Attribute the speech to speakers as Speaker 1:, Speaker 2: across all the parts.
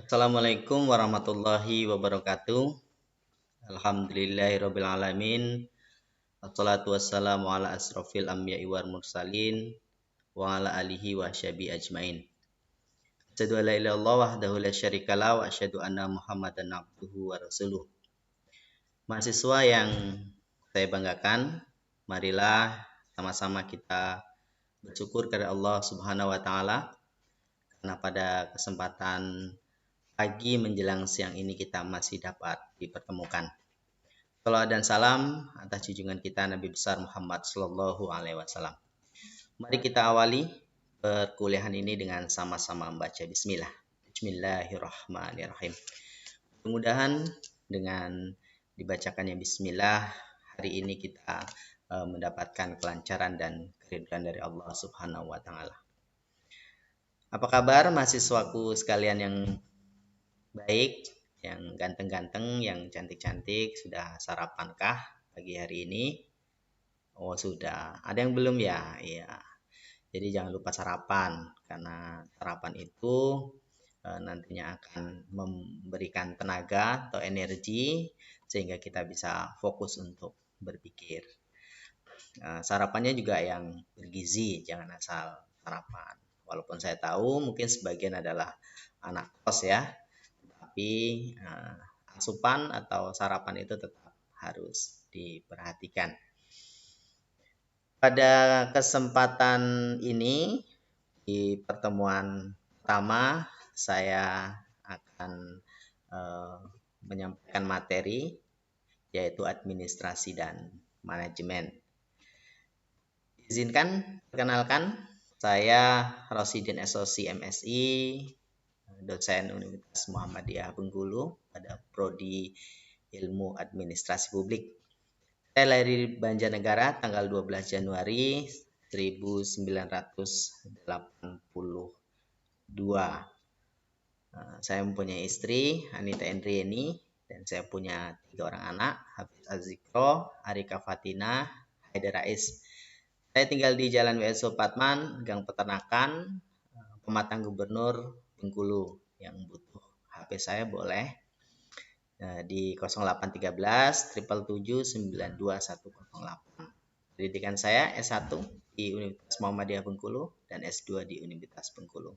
Speaker 1: Assalamualaikum warahmatullahi wabarakatuh. Alhamdulillahirabbil alamin. Wassalatu wassalamu ala asrofil anbiya'i wal mursalin wa ala alihi wa syabi ajmain. Asyhadu an la ilaha illallah wahdahu la syarikalah wa asyhadu anna Muhammadan abduhu wa rasuluh. Mahasiswa yang saya banggakan, marilah sama-sama kita bersyukur kepada Allah Subhanahu wa taala karena pada kesempatan pagi menjelang siang ini kita masih dapat dipertemukan. Salawat dan salam atas junjungan kita Nabi besar Muhammad Sallallahu Alaihi Wasallam. Mari kita awali perkuliahan ini dengan sama-sama membaca Bismillah. Bismillahirrahmanirrahim. Mudah-mudahan dengan dibacakannya Bismillah hari ini kita mendapatkan kelancaran dan keridhaan dari Allah Subhanahu Wa Taala. Apa kabar mahasiswaku sekalian yang baik, yang ganteng-ganteng, yang cantik-cantik? Sudah sarapankah pagi hari ini? Oh sudah. Ada yang belum ya? Iya. Jadi jangan lupa sarapan, karena sarapan itu nantinya akan memberikan tenaga atau energi sehingga kita bisa fokus untuk berpikir. Sarapannya juga yang bergizi, jangan asal sarapan. Walaupun saya tahu mungkin sebagian adalah anak kos ya, tapi asupan atau sarapan itu tetap harus diperhatikan. Pada kesempatan ini, di pertemuan pertama, saya akan menyampaikan materi, yaitu administrasi dan manajemen. Izinkan perkenalkan, saya Rosidin SOC MSI, dosen Universitas Muhammadiyah Bengkulu pada Prodi Ilmu Administrasi Publik. Saya lahir di Banjarnegara tanggal 12 Januari 1982. Saya mempunyai istri Anita Endrieni dan saya punya 3 orang anak, Hafiz Azikro, Arika Fatina, Haidar Rais. Saya tinggal di Jalan W.S. Supatman, Gang Peternakan, Pematang Gubernur Bengkulu. Yang butuh HP saya boleh di 0813 777 92108. Pendidikan saya S1 di Universitas Muhammadiyah Bengkulu dan S2 di Universitas Bengkulu.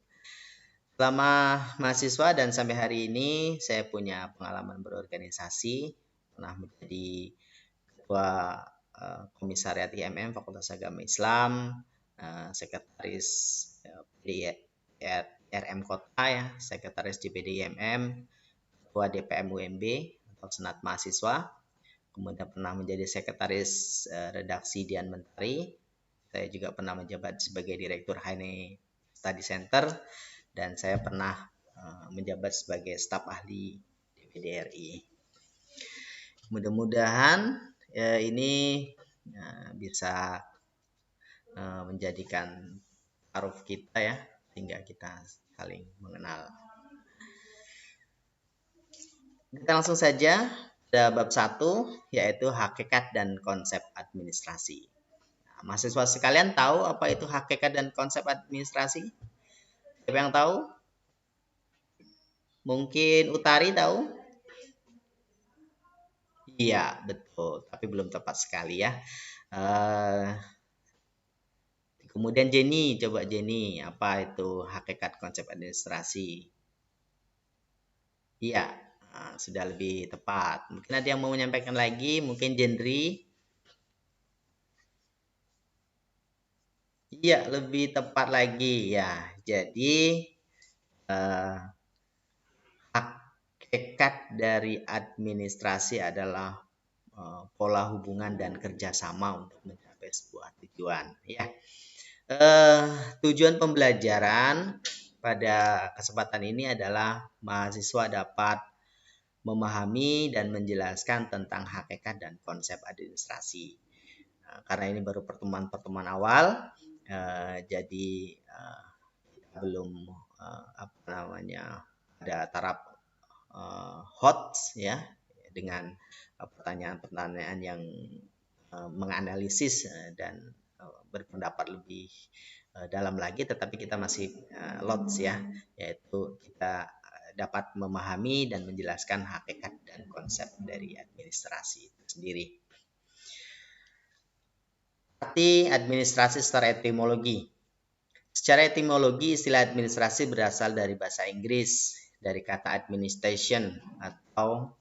Speaker 1: Selama mahasiswa dan sampai hari ini saya punya pengalaman berorganisasi, pernah menjadi ketua komisariat IMM Fakultas Agama Islam, sekretaris RM Kota ya, sekretaris DPD IMM, ketua DPM UMB atau Senat Mahasiswa, kemudian pernah menjadi sekretaris redaksi Dian Mentari. Saya juga pernah menjabat sebagai direktur Haine Study Center dan saya pernah menjabat sebagai staf ahli DPD RI. Mudah-mudahan ini bisa menjadikan taruh kita ya, sehingga kita saling mengenal. Kita langsung saja ke bab 1, yaitu hakikat dan konsep administrasi. Nah, mahasiswa sekalian tahu apa itu hakikat dan konsep administrasi? Siapa yang tahu? Mungkin Utari tahu? Iya, betul. Tapi belum tepat sekali ya. Kemudian Jenny, coba Jenny, apa itu hakikat konsep administrasi? Iya, sudah lebih tepat. Mungkin ada yang mau menyampaikan lagi, mungkin Jendri. Iya, lebih tepat lagi ya. Jadi hakikat dari administrasi adalah pola hubungan dan kerjasama untuk mencapai sebuah tujuan. Ya, tujuan pembelajaran pada kesempatan ini adalah mahasiswa dapat memahami dan menjelaskan tentang hakikat dan konsep administrasi. Karena ini baru pertemuan awal, jadi kita belum ada taraf hot ya, dengan pertanyaan-pertanyaan yang menganalisis dan berpendapat lebih dalam lagi, tetapi kita masih lots ya, yaitu kita dapat memahami dan menjelaskan hakikat dan konsep dari administrasi itu sendiri. Arti administrasi secara etimologi. Secara etimologi, istilah administrasi berasal dari bahasa Inggris, dari kata administration atau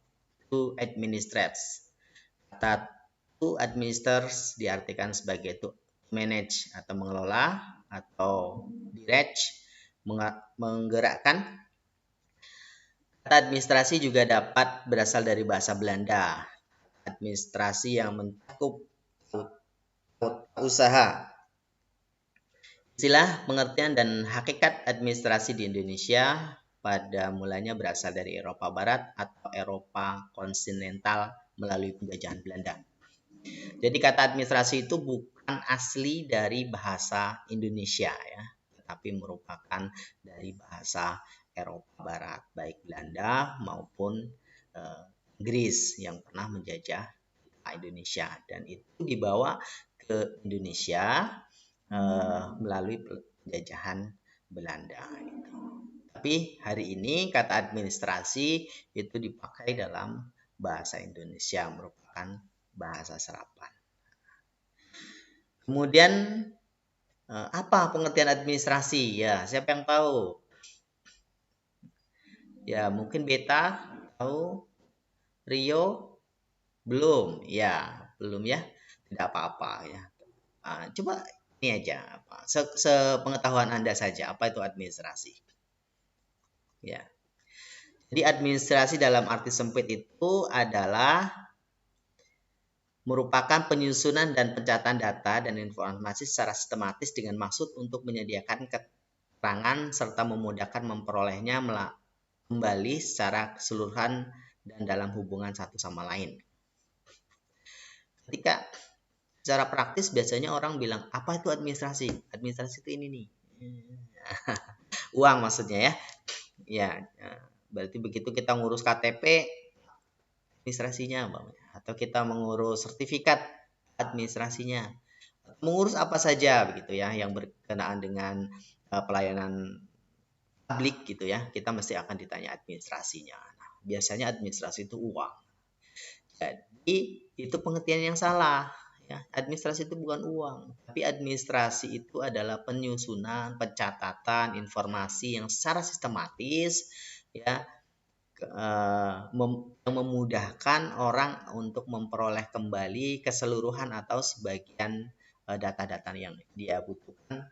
Speaker 1: to administrate. Kata to administers diartikan sebagai to manage atau mengelola atau direct, menggerakkan. Kata administrasi juga dapat berasal dari bahasa Belanda. Administrasi yang mencakup usaha. Istilah, pengertian, dan hakikat administrasi di Indonesia pada mulanya berasal dari Eropa Barat atau Eropa kontinental melalui penjajahan Belanda. Jadi kata administrasi itu bukan asli dari bahasa Indonesia ya, tetapi merupakan dari bahasa Eropa Barat, baik Belanda maupun Inggris yang pernah menjajah Indonesia, dan itu dibawa ke Indonesia melalui penjajahan Belanda. Gitu. Tapi hari ini kata administrasi itu dipakai dalam bahasa Indonesia, merupakan bahasa serapan. Kemudian apa pengertian administrasi? Ya, siapa yang tahu? Ya, mungkin Beta tahu, Rio belum. Ya, belum ya. Tidak apa-apa ya. Coba ini aja, sepengetahuan Anda saja, apa itu administrasi? Ya. Jadi administrasi dalam arti sempit itu adalah merupakan penyusunan dan pencatatan data dan informasi secara sistematis dengan maksud untuk menyediakan keterangan serta memudahkan memperolehnya kembali secara keseluruhan dan dalam hubungan satu sama lain. Ketika secara praktis biasanya orang bilang, apa itu administrasi? Administrasi itu ini nih. Uang maksudnya ya. Ya, berarti begitu kita ngurus KTP, administrasinya atau kita mengurus sertifikat, administrasinya, mengurus apa saja begitu ya yang berkenaan dengan pelayanan publik gitu ya, kita mesti akan ditanya administrasinya. Nah, biasanya administrasi itu uang. Jadi itu pengertian yang salah ya. Administrasi itu bukan uang, tapi administrasi itu adalah penyusunan, pencatatan informasi yang secara sistematis ya, yang memudahkan orang untuk memperoleh kembali keseluruhan atau sebagian data-data yang dia butuhkan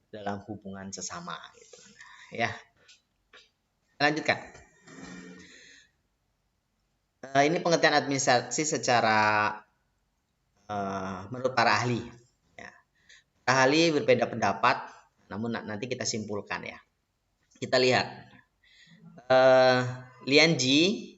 Speaker 1: dalam hubungan sesama gitu. Ya. Lanjutkan. Ini pengertian administrasi secara menurut para ahli. Ya. Para ahli berbeda pendapat, namun nanti kita simpulkan ya. Kita lihat. Lian Ji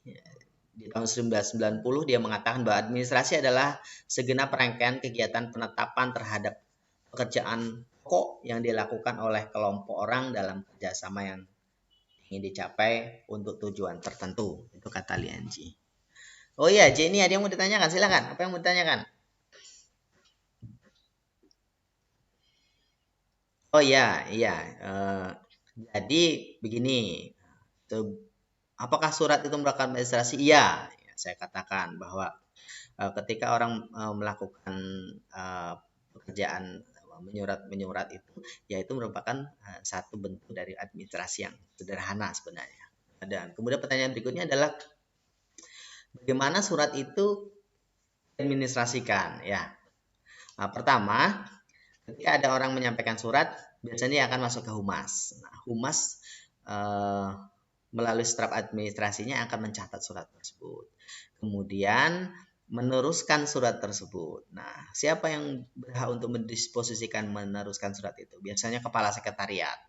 Speaker 1: di tahun 1990 dia mengatakan bahwa administrasi adalah segenap rangkaian kegiatan penetapan terhadap pekerjaan pokok yang dilakukan oleh kelompok orang dalam kerjasama yang ingin dicapai untuk tujuan tertentu. Itu kata Lian Ji. Oh iya, Ji, ini ada yang mau ditanyakan? Silakan. Apa yang mau ditanyakan? Oh iya, iya. Jadi begini. Apakah surat itu merupakan administrasi? Iya, saya katakan bahwa ketika orang melakukan pekerjaan menyurat itu, yaitu merupakan satu bentuk dari administrasi yang sederhana sebenarnya. Dan kemudian pertanyaan berikutnya adalah bagaimana surat itu diadministrasikan? Ya, pertama, ketika ada orang menyampaikan surat, biasanya akan masuk ke humas. Nah, humas melalui staf administrasinya akan mencatat surat tersebut. Kemudian meneruskan surat tersebut. Nah, siapa yang berhak untuk mendisposisikan meneruskan surat itu? Biasanya kepala sekretariat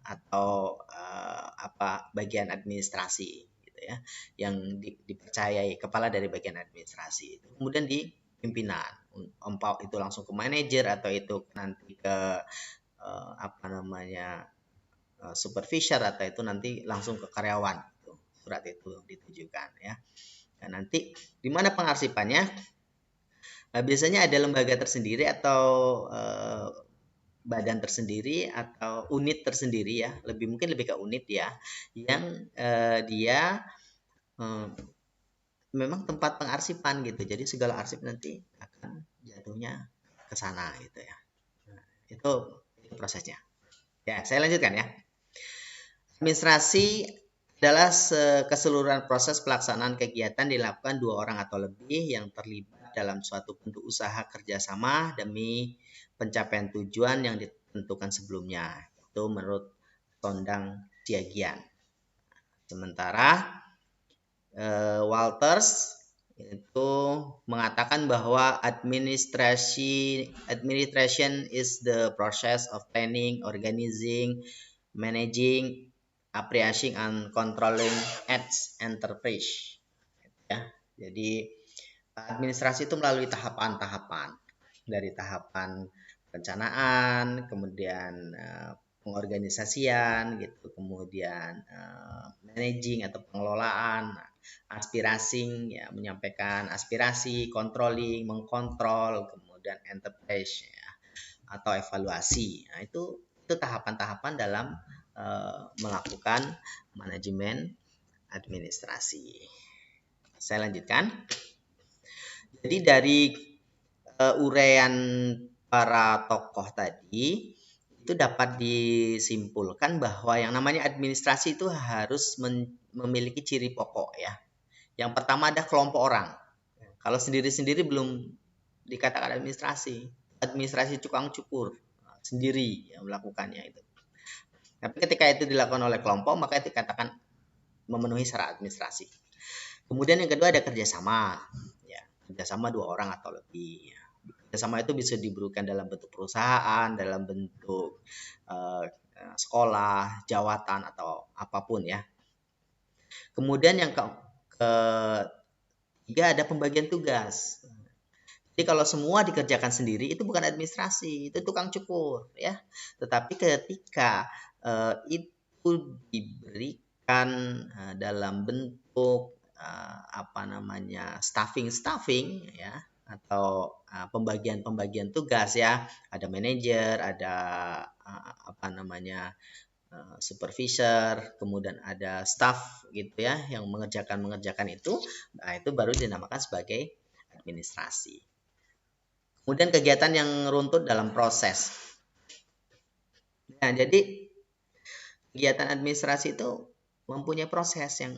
Speaker 1: atau bagian administrasi gitu ya, yang dipercayai kepala dari bagian administrasi. Kemudian di pimpinan, itu langsung ke manajer atau itu nanti ke supervisor atau itu nanti langsung ke karyawan gitu. Surat itu ditujukan ya. Dan nanti di mana pengarsipannya? Biasanya ada lembaga tersendiri atau badan tersendiri atau unit tersendiri ya, mungkin lebih ke unit ya, yang dia memang tempat pengarsipan gitu. Jadi segala arsip nanti akan jatuhnya ke sana gitu ya. Nah, itu prosesnya. Ya, saya lanjutkan ya. Administrasi adalah keseluruhan proses pelaksanaan kegiatan dilakukan 2 orang atau lebih yang terlibat dalam suatu bentuk usaha kerjasama demi pencapaian tujuan yang ditentukan sebelumnya. Itu menurut Tondang Siagian. Sementara Walters itu mengatakan bahwa administration is the process of planning, organizing, managing, appraising, and controlling its enterprise. Ya, jadi administrasi itu melalui tahapan-tahapan, dari tahapan perencanaan, kemudian pengorganisasian, gitu, kemudian managing atau pengelolaan, aspirasi, ya, menyampaikan aspirasi, controlling, mengkontrol, kemudian enterprise, ya, atau evaluasi. Nah, itu tahapan-tahapan dalam melakukan manajemen administrasi. Saya lanjutkan. Jadi dari uraian para tokoh tadi itu dapat disimpulkan bahwa yang namanya administrasi itu harus memiliki ciri pokok ya. Yang pertama ada kelompok orang. Kalau sendiri-sendiri belum dikatakan administrasi. Administrasi tukang cukur sendiri yang melakukannya itu. Tapi ketika itu dilakukan oleh kelompok maka dikatakan memenuhi syarat administrasi. Kemudian yang kedua ada kerjasama. Ya, kerjasama 2 orang atau lebih. Kerjasama itu bisa diberikan dalam bentuk perusahaan, dalam bentuk sekolah, jawatan atau apapun ya. Kemudian yang ketiga ada pembagian tugas. Jadi kalau semua dikerjakan sendiri itu bukan administrasi, itu tukang cukur ya. Tetapi ketika itu diberikan dalam bentuk staffing ya, atau pembagian tugas ya, ada manajer, ada supervisor, kemudian ada staff gitu ya yang mengerjakan itu. Nah, itu baru dinamakan sebagai administrasi. Kemudian kegiatan yang runtut dalam proses. Nah, jadi kegiatan administrasi itu mempunyai proses yang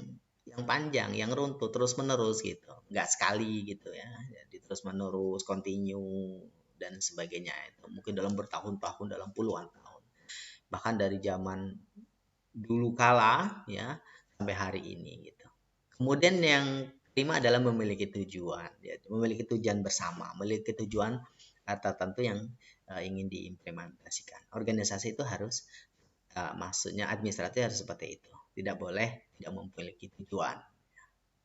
Speaker 1: panjang, yang runtut, terus menerus gitu, nggak sekali gitu ya, jadi terus menerus, continue dan sebagainya. Itu mungkin dalam bertahun-tahun, dalam puluhan tahun, bahkan dari zaman dulu kala ya sampai hari ini gitu. Kemudian yang kelima adalah memiliki tujuan, ya, memiliki tujuan bersama, memiliki tujuan tertentu yang ingin diimplementasikan. Organisasi itu harus maksudnya administratif harus seperti itu. Tidak boleh tidak memiliki tujuan.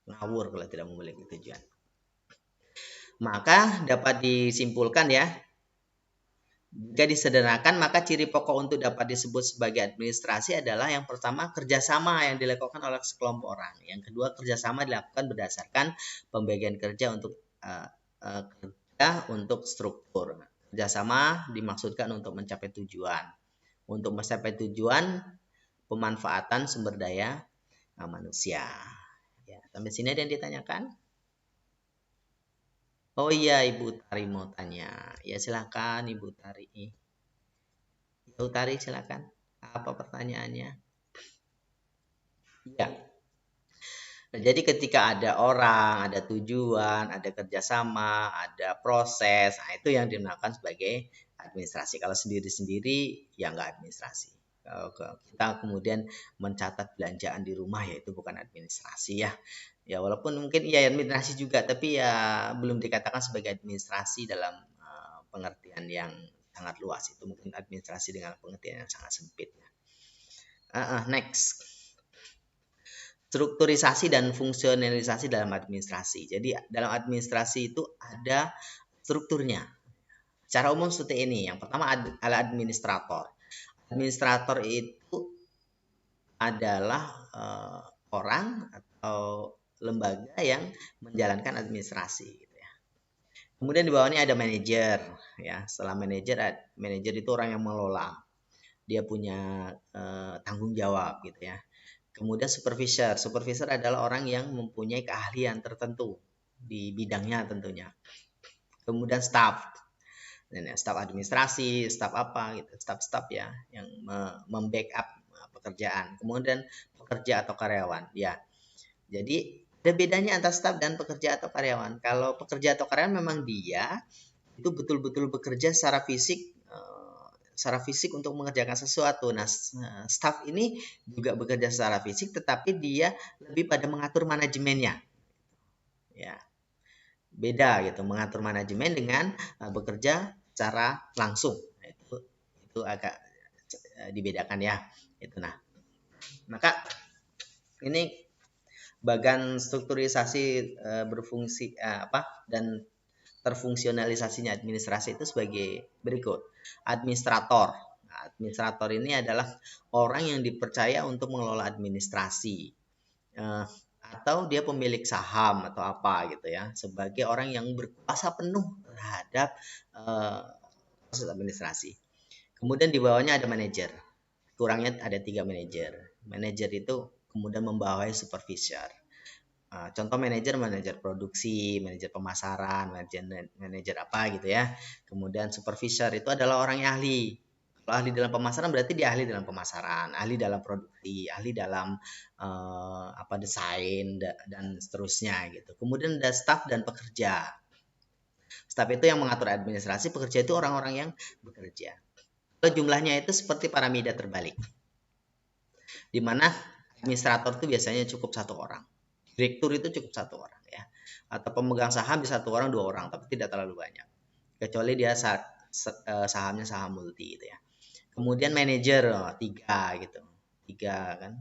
Speaker 1: Ngawur kalau tidak memiliki tujuan. Maka dapat disimpulkan ya, jika disederhanakan maka ciri pokok untuk dapat disebut sebagai administrasi adalah yang pertama kerjasama yang dilakukan oleh sekelompok orang. Yang kedua kerjasama dilakukan berdasarkan pembagian kerja untuk struktur. Kerjasama dimaksudkan untuk mencapai tujuan. Untuk mencapai tujuan pemanfaatan sumber daya manusia. Ya, sampai sini ada yang ditanyakan? Oh iya, Ibu Tari mau tanya. Ya silakan Ibu Tari. Ibu Tari silakan. Apa pertanyaannya? Ya. Nah, jadi ketika ada orang, ada tujuan, ada kerjasama, ada proses, nah itu yang dinamakan sebagai administrasi. Kalau sendiri-sendiri ya nggak administrasi. Kalau kita kemudian mencatat belanjaan di rumah ya itu bukan administrasi ya. Ya walaupun mungkin ya administrasi juga, tapi ya belum dikatakan sebagai administrasi dalam pengertian yang sangat luas. Itu mungkin administrasi dengan pengertian yang sangat sempit. Next. Strukturisasi dan fungsionalisasi dalam administrasi. Jadi dalam administrasi itu ada strukturnya. Secara umum seperti ini. Yang pertama adalah administrator. Administrator itu adalah orang atau lembaga yang menjalankan administrasi gitu ya. Kemudian di bawahnya ada manajer, ya. Setelah manajer itu orang yang mengelola. Dia punya tanggung jawab gitu ya. Kemudian supervisor adalah orang yang mempunyai keahlian tertentu di bidangnya tentunya. Kemudian staff, dan ya, staf administrasi, staf apa gitu, staf ya yang membackup pekerjaan. Kemudian pekerja atau karyawan, ya. Jadi ada bedanya antara staf dan pekerja atau karyawan. Kalau pekerja atau karyawan memang dia itu betul-betul bekerja secara fisik untuk mengerjakan sesuatu. Nah, staff ini juga bekerja secara fisik, tetapi dia lebih pada mengatur manajemennya. Ya, beda gitu, mengatur manajemen dengan bekerja secara langsung. Itu agak dibedakan ya. Itu nah, maka ini bagan strukturisasi berfungsi dan terfungsionalisasinya administrasi itu sebagai berikut. Administrator. Nah, administrator ini adalah orang yang dipercaya untuk mengelola administrasi. Atau dia pemilik saham atau apa gitu ya. Sebagai orang yang berkuasa penuh terhadap proses administrasi. Kemudian di bawahnya ada manajer. Kurangnya ada 3 manajer. Manajer itu kemudian membawahi supervisor. Contoh manajer produksi, manajer pemasaran, manajer apa gitu ya. Kemudian supervisor itu adalah orang yang ahli. Kalau ahli dalam pemasaran berarti dia ahli dalam pemasaran, ahli dalam produksi, ahli dalam desain dan seterusnya gitu. Kemudian ada staf dan pekerja. Staf itu yang mengatur administrasi, pekerja itu orang-orang yang bekerja. Kalau jumlahnya itu seperti piramida terbalik, di mana administrator itu biasanya cukup 1 orang. Direktur itu cukup 1 orang ya. Atau pemegang saham bisa 1 orang 2 orang, tapi tidak terlalu banyak. Kecuali dia sahamnya saham multi gitu ya. Kemudian manajer 3 gitu. 3 kan.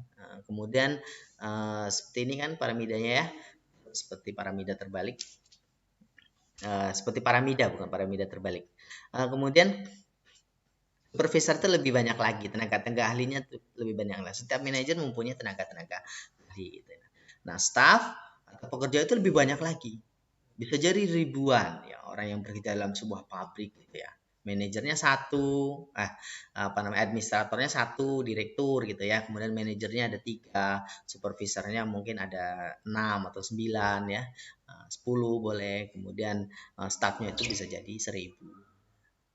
Speaker 1: Kemudian seperti ini kan piramidanya ya. Seperti piramida terbalik. Seperti piramida bukan piramida terbalik. Kemudian supervisor itu lebih banyak lagi, tenaga ahlinya lebih banyak lagi. Setiap manajer mempunyai tenaga ahli gitu. Nah, staff atau pekerja itu lebih banyak lagi. Bisa jadi ribuan ya orang yang bekerja dalam sebuah pabrik gitu ya. Manajernya 1, administratornya 1, direktur gitu ya. Kemudian manajernya ada 3, supervisornya mungkin ada 6 atau 9 ya. 10 boleh. Kemudian staffnya itu bisa jadi 1000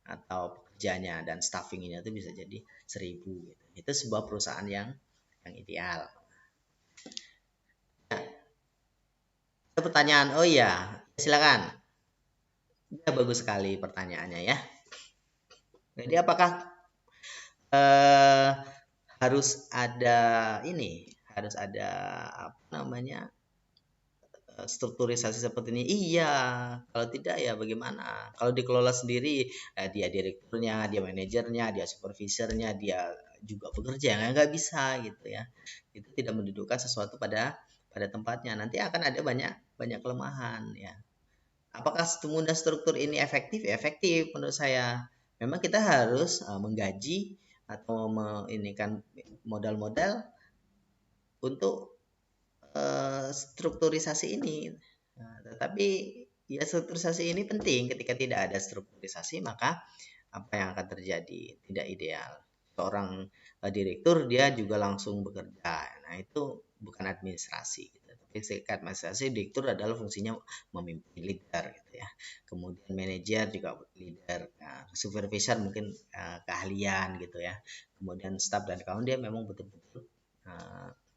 Speaker 1: atau pekerjanya dan staffingnya itu bisa jadi 1000 gitu. Itu sebuah perusahaan yang ideal. Ada pertanyaan? Oh iya, silakan. Ya, bagus sekali pertanyaannya ya. Jadi apakah harus ada strukturisasi seperti ini? Iya, kalau tidak ya bagaimana? Kalau dikelola sendiri, dia direkturnya, dia manajernya, dia supervisornya, dia juga bekerja, nggak bisa gitu ya. Itu tidak mendudukkan sesuatu pada tempatnya. Nanti akan ada banyak kelemahan ya. Apakah mudah struktur ini efektif? Ya, efektif menurut saya. Memang kita harus menggaji atau kan modal-modal untuk strukturisasi ini. Nah, tetapi ya strukturisasi ini penting. Ketika tidak ada strukturisasi, maka apa yang akan terjadi? Tidak ideal. Seorang direktur dia juga langsung bekerja. Nah, itu bukan administrasi. Tapi administrasi, direktur adalah fungsinya memimpin, leader gitu ya. Kemudian manajer juga leader. Nah, supervisor mungkin keahlian gitu ya. Kemudian staff dan kawan dia memang betul-betul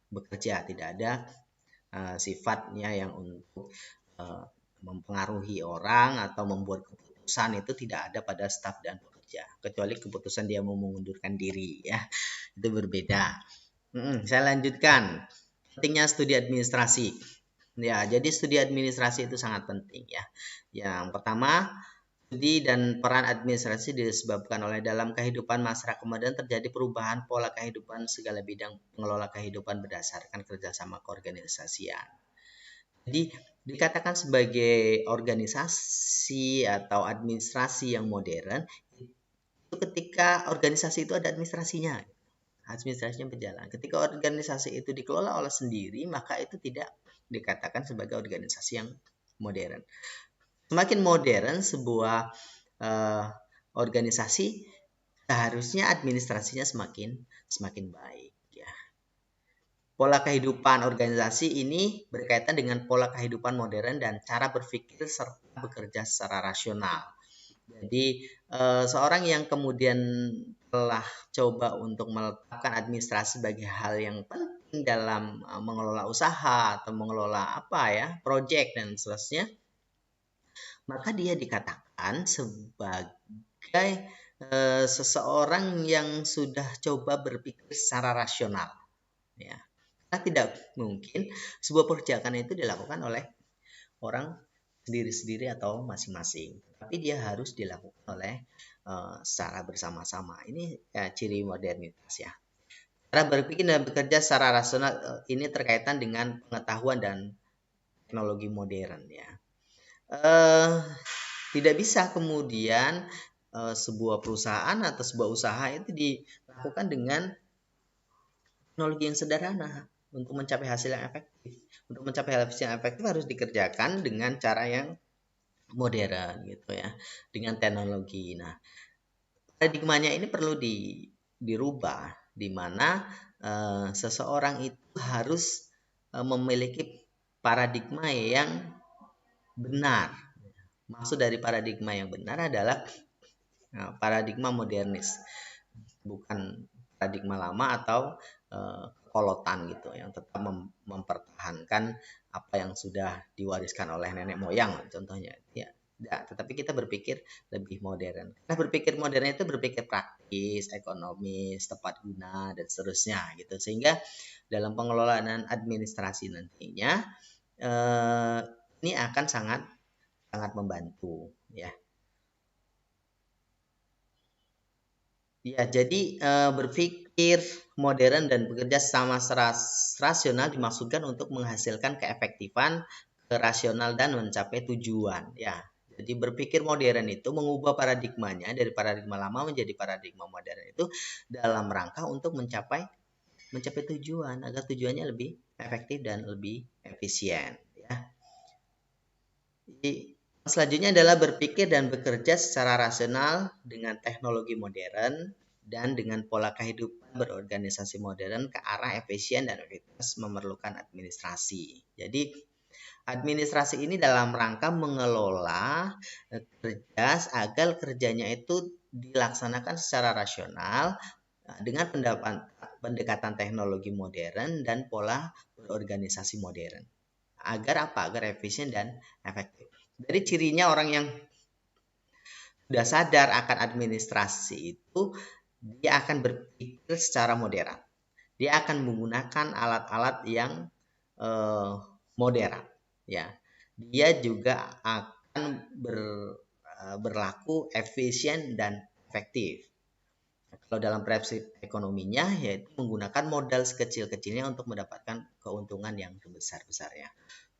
Speaker 1: bekerja, tidak ada sifatnya yang untuk mempengaruhi orang atau membuat keputusan, itu tidak ada pada staf dan pekerja, kecuali keputusan dia mau mengundurkan diri ya, itu berbeda. Saya lanjutkan, pentingnya studi administrasi ya. Jadi studi administrasi itu sangat penting ya. Yang pertama, studi dan peran administrasi disebabkan oleh dalam kehidupan masyarakat modern terjadi perubahan pola kehidupan segala bidang pengelola kehidupan berdasarkan kerjasama keorganisasian. Jadi dikatakan sebagai organisasi atau administrasi yang modern itu ketika organisasi itu ada administrasinya berjalan. Ketika organisasi itu dikelola oleh sendiri, maka itu tidak dikatakan sebagai organisasi yang modern. Semakin modern sebuah organisasi, seharusnya administrasinya semakin baik. Ya. Pola kehidupan organisasi ini berkaitan dengan pola kehidupan modern dan cara berpikir serta bekerja secara rasional. Jadi seorang yang kemudian telah coba untuk meletakkan administrasi sebagai hal yang penting dalam mengelola usaha atau mengelola proyek dan seterusnya, maka dia dikatakan sebagai seseorang yang sudah coba berpikir secara rasional. Ya. Karena tidak mungkin sebuah pekerjaan itu dilakukan oleh orang sendiri-sendiri atau masing-masing, tapi dia harus dilakukan oleh secara bersama-sama. Ini ciri modernitas ya. Cara berpikir dan bekerja secara rasional ini terkaitan dengan pengetahuan dan teknologi modern ya. Tidak bisa kemudian sebuah perusahaan atau sebuah usaha itu dilakukan dengan teknologi yang sederhana untuk mencapai hasil yang efektif. Untuk mencapai hasil yang efektif harus dikerjakan dengan cara yang modern gitu ya, dengan teknologi. Nah, paradigmanya ini perlu dirubah, di mana seseorang itu harus memiliki paradigma yang benar. Maksud dari paradigma yang benar adalah paradigma modernis, bukan paradigma lama atau kolotan gitu yang tetap mempertahankan apa yang sudah diwariskan oleh nenek moyang contohnya ya. Tetapi kita berpikir lebih modern. Karena berpikir modern itu berpikir praktis, ekonomis, tepat guna dan seterusnya gitu. Sehingga dalam pengelolaan administrasi nantinya ini akan sangat membantu ya. Ya, jadi berpikir modern dan bekerja sama rasional dimaksudkan untuk menghasilkan keefektifan, kerasional dan mencapai tujuan. Ya, jadi berpikir modern itu mengubah paradigmanya dari paradigma lama menjadi paradigma modern itu dalam rangka untuk mencapai tujuan agar tujuannya lebih efektif dan lebih efisien. Ya. Jadi, selanjutnya adalah berpikir dan bekerja secara rasional dengan teknologi modern dan dengan pola kehidupan berorganisasi modern ke arah efisien dan efektivitas memerlukan administrasi. Jadi administrasi ini dalam rangka mengelola kerja agar kerjanya itu dilaksanakan secara rasional dengan pendekatan teknologi modern dan pola berorganisasi modern. Agar apa? Agar efisien dan efektif. Dari cirinya orang yang sudah sadar akan administrasi itu, dia akan berpikir secara modern. Dia akan menggunakan alat-alat yang modern. Ya, dia juga akan berlaku efisien dan efektif. Kalau dalam prinsip ekonominya, yaitu menggunakan modal sekecil-kecilnya untuk mendapatkan keuntungan yang sebesar-besarnya.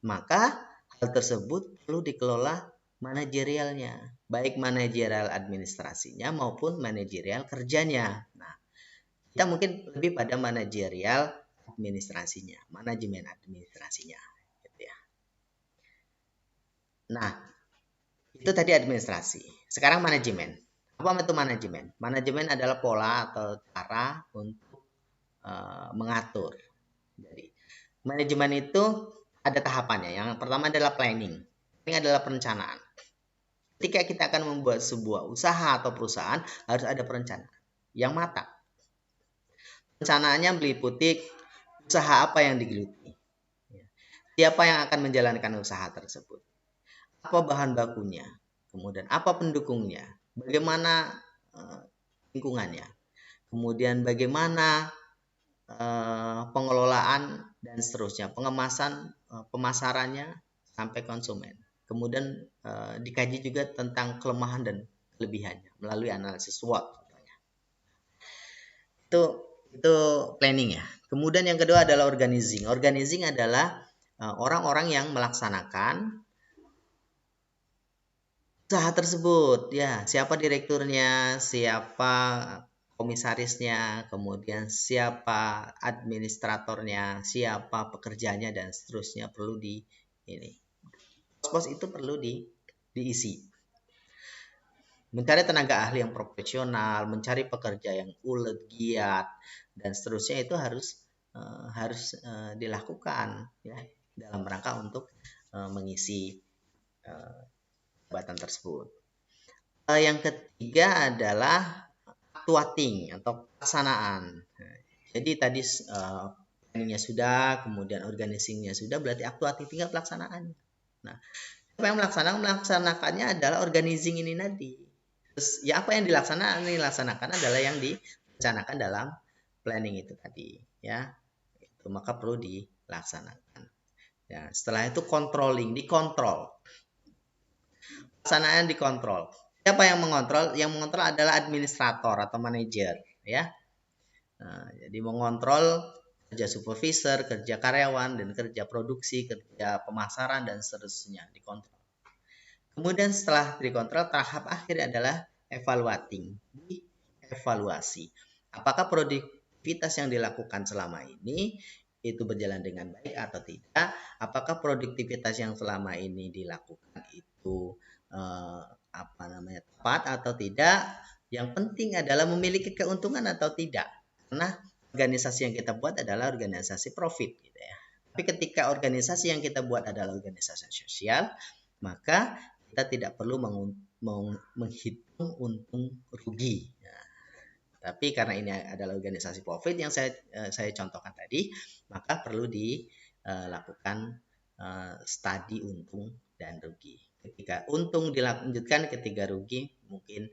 Speaker 1: Maka hal tersebut perlu dikelola manajerialnya, baik manajerial administrasinya maupun manajerial kerjanya. Nah, kita mungkin lebih pada manajerial administrasinya, manajemen administrasinya. Gitu ya. Nah, itu tadi administrasi. Sekarang manajemen. Apa itu manajemen? Manajemen adalah pola atau cara untuk mengatur. Jadi, manajemen itu ada tahapannya. Yang pertama adalah planning. Ini adalah perencanaan. Ketika kita akan membuat sebuah usaha atau perusahaan, harus ada perencanaan yang matang. Perencanaannya meliputi usaha apa yang digeluti. Siapa yang akan menjalankan usaha tersebut. Apa bahan bakunya. Kemudian apa pendukungnya. Bagaimana lingkungannya. Kemudian bagaimana pengelolaan dan seterusnya, pengemasan, pemasarannya sampai konsumen. Kemudian dikaji juga tentang kelemahan dan kelebihannya melalui analisis SWOT. Itu planning ya. Kemudian yang kedua adalah organizing. Organizing adalah orang-orang yang melaksanakan usaha tersebut. Ya, siapa direkturnya, siapa komisarisnya, kemudian siapa administratornya, siapa pekerjanya dan seterusnya perlu pos-pos itu perlu diisi. Mencari tenaga ahli yang profesional, mencari pekerja yang ulet, giat, dan seterusnya itu harus dilakukan ya dalam rangka untuk mengisi jabatan tersebut. Yang ketiga adalah actuating atau pelaksanaan. Jadi tadi planningnya sudah, kemudian organizingnya sudah, berarti actuating tinggal pelaksanaan. Nah, apa yang melaksanakannya adalah organizing ini nanti. Terus ya apa yang dilaksanakan adalah yang direncanakan dalam planning itu tadi ya. Itu maka perlu dilaksanakan. Ya, setelah itu controlling, dikontrol. Pelaksanaan dikontrol. Siapa yang mengontrol? Yang mengontrol adalah administrator atau manajer ya. Nah, jadi mengontrol kerja supervisor, kerja karyawan, dan kerja produksi, kerja pemasaran, dan seterusnya dikontrol. Kemudian setelah dikontrol, tahap akhir adalah evaluating, dievaluasi. Apakah produktivitas yang dilakukan selama ini itu berjalan dengan baik atau tidak? Apakah produktivitas yang selama ini dilakukan itu tepat atau tidak? Yang penting adalah memiliki keuntungan atau tidak. Karena organisasi yang kita buat adalah organisasi profit, gitu ya. Tapi ketika organisasi yang kita buat adalah organisasi sosial, maka kita tidak perlu menghitung untung rugi. Nah, tapi karena ini adalah organisasi profit yang saya contohkan tadi, maka perlu dilakukan studi untung dan rugi. Ketika untung dilanjutkan, ketika rugi mungkin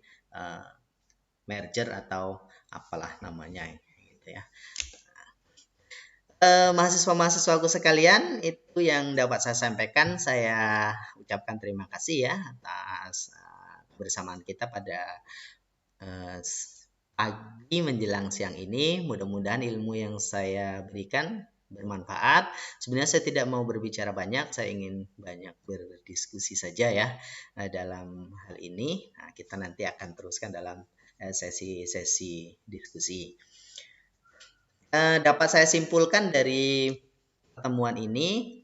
Speaker 1: merger atau apalah namanya gitu ya. Mahasiswa-mahasiswaku sekalian, itu yang dapat saya sampaikan. Saya ucapkan terima kasih ya atas kebersamaan kita pada pagi menjelang siang ini. Mudah-mudahan ilmu yang saya berikan bermanfaat. Sebenarnya saya tidak mau berbicara banyak, saya ingin banyak berdiskusi saja ya dalam hal ini. Nah, kita nanti akan teruskan dalam sesi-sesi diskusi. Dapat saya simpulkan dari pertemuan ini,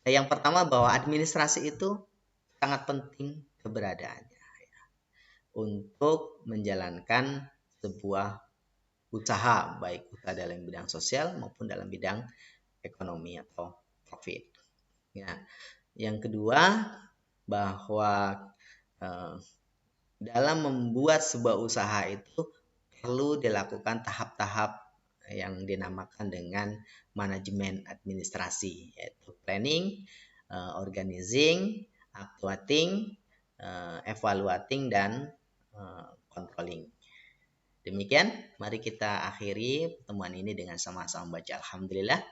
Speaker 1: yang pertama bahwa administrasi itu sangat penting keberadaannya ya, untuk menjalankan sebuah usaha, baik usaha dalam bidang sosial maupun dalam bidang ekonomi atau profit. Ya. Yang kedua, bahwa dalam membuat sebuah usaha itu perlu dilakukan tahap-tahap yang dinamakan dengan manajemen administrasi, yaitu planning, organizing, actuating, evaluating, dan controlling. Demikian, mari kita akhiri pertemuan ini dengan sama-sama baca Alhamdulillah.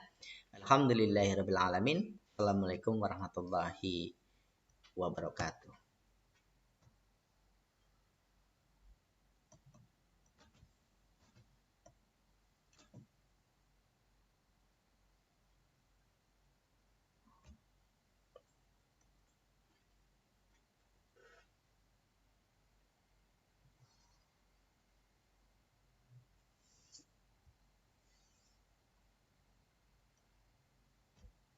Speaker 1: Alhamdulillahirrabbilalamin. Assalamualaikum warahmatullahi wabarakatuh.